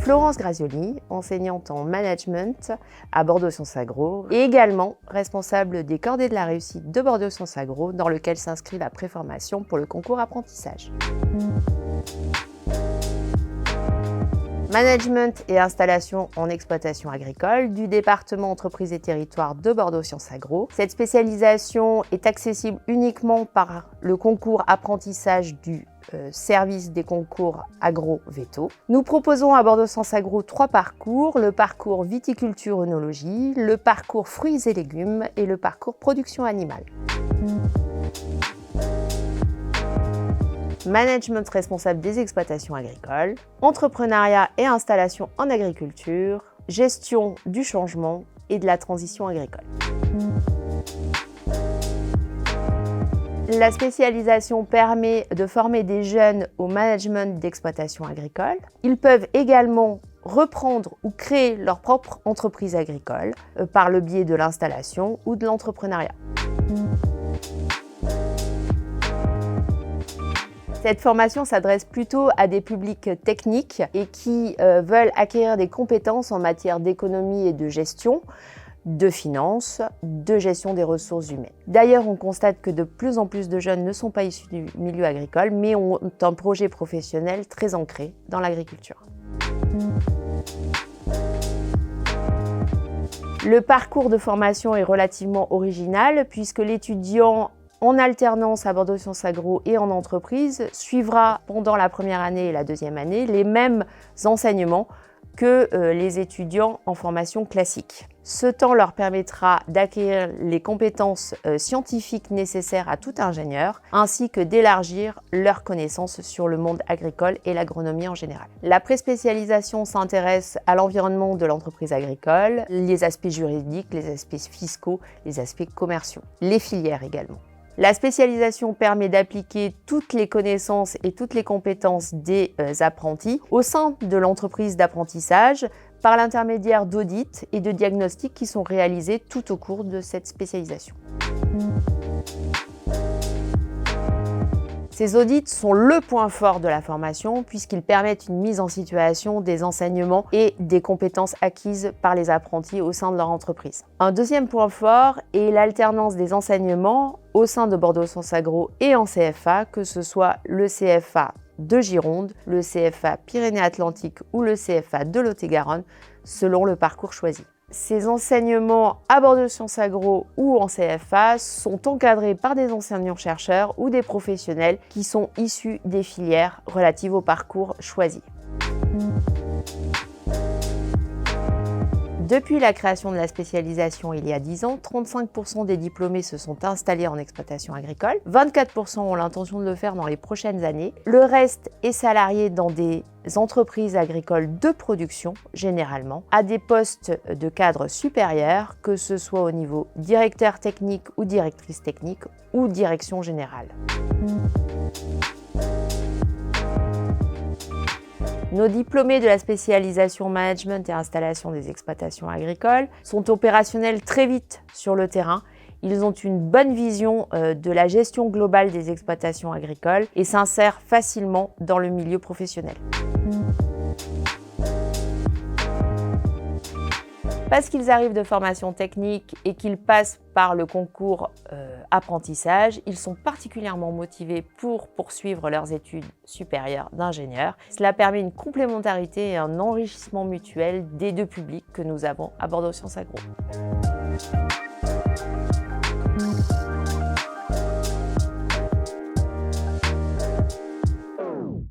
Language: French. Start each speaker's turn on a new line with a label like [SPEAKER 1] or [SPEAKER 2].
[SPEAKER 1] Florence Grazioli, enseignante en management à Bordeaux Sciences Agro, et également responsable des cordées de la réussite de Bordeaux Sciences Agro, dans lequel s'inscrit la préformation pour le concours apprentissage. Management et installation en exploitation agricole du département Entreprises et Territoires de Bordeaux Sciences Agro. Cette spécialisation est accessible uniquement par le concours apprentissage du service des concours agro-véto. Nous proposons à Bordeaux Sciences Agro 3 parcours, le parcours viticulture-œnologie, le parcours fruits et légumes et le parcours production animale. Management responsable des exploitations agricoles, entrepreneuriat et installation en agriculture, gestion du changement et de la transition agricole. La spécialisation permet de former des jeunes au management d'exploitation agricole. Ils peuvent également reprendre ou créer leur propre entreprise agricole par le biais de l'installation ou de l'entrepreneuriat. Cette formation s'adresse plutôt à des publics techniques et qui veulent acquérir des compétences en matière d'économie et de gestion, de finance, de gestion des ressources humaines. D'ailleurs, on constate que de plus en plus de jeunes ne sont pas issus du milieu agricole, mais ont un projet professionnel très ancré dans l'agriculture. Le parcours de formation est relativement original puisque l'étudiant en alternance à Bordeaux Sciences Agro et en entreprise suivra pendant la première année et la deuxième année les mêmes enseignements que les étudiants en formation classique. Ce temps leur permettra d'acquérir les compétences scientifiques nécessaires à tout ingénieur, ainsi que d'élargir leurs connaissances sur le monde agricole et l'agronomie en général. La préspécialisation s'intéresse à l'environnement de l'entreprise agricole, les aspects juridiques, les aspects fiscaux, les aspects commerciaux, les filières également. La spécialisation permet d'appliquer toutes les connaissances et toutes les compétences des apprentis au sein de l'entreprise d'apprentissage par l'intermédiaire d'audits et de diagnostics qui sont réalisés tout au cours de cette spécialisation. Ces audits sont le point fort de la formation puisqu'ils permettent une mise en situation des enseignements et des compétences acquises par les apprentis au sein de leur entreprise. Un deuxième point fort est l'alternance des enseignements au sein de Bordeaux Sciences Agro et en CFA, que ce soit le CFA de Gironde, le CFA Pyrénées-Atlantiques ou le CFA de Lot-et-Garonne, selon le parcours choisi. Ces enseignements à Bordeaux Sciences Agro ou en CFA sont encadrés par des enseignants-chercheurs ou des professionnels qui sont issus des filières relatives au parcours choisi. Depuis la création de la spécialisation il y a 10 ans, 35% des diplômés se sont installés en exploitation agricole, 24% ont l'intention de le faire dans les prochaines années. Le reste est salarié dans des entreprises agricoles de production, généralement, à des postes de cadre supérieurs, que ce soit au niveau directeur technique ou directrice technique ou direction générale. Nos diplômés de la spécialisation management et installation des exploitations agricoles sont opérationnels très vite sur le terrain. Ils ont une bonne vision de la gestion globale des exploitations agricoles et s'insèrent facilement dans le milieu professionnel. Parce qu'ils arrivent de formation technique et qu'ils passent par le concours apprentissage, ils sont particulièrement motivés pour poursuivre leurs études supérieures d'ingénieur. Cela permet une complémentarité et un enrichissement mutuel des deux publics que nous avons à Bordeaux Sciences Agro.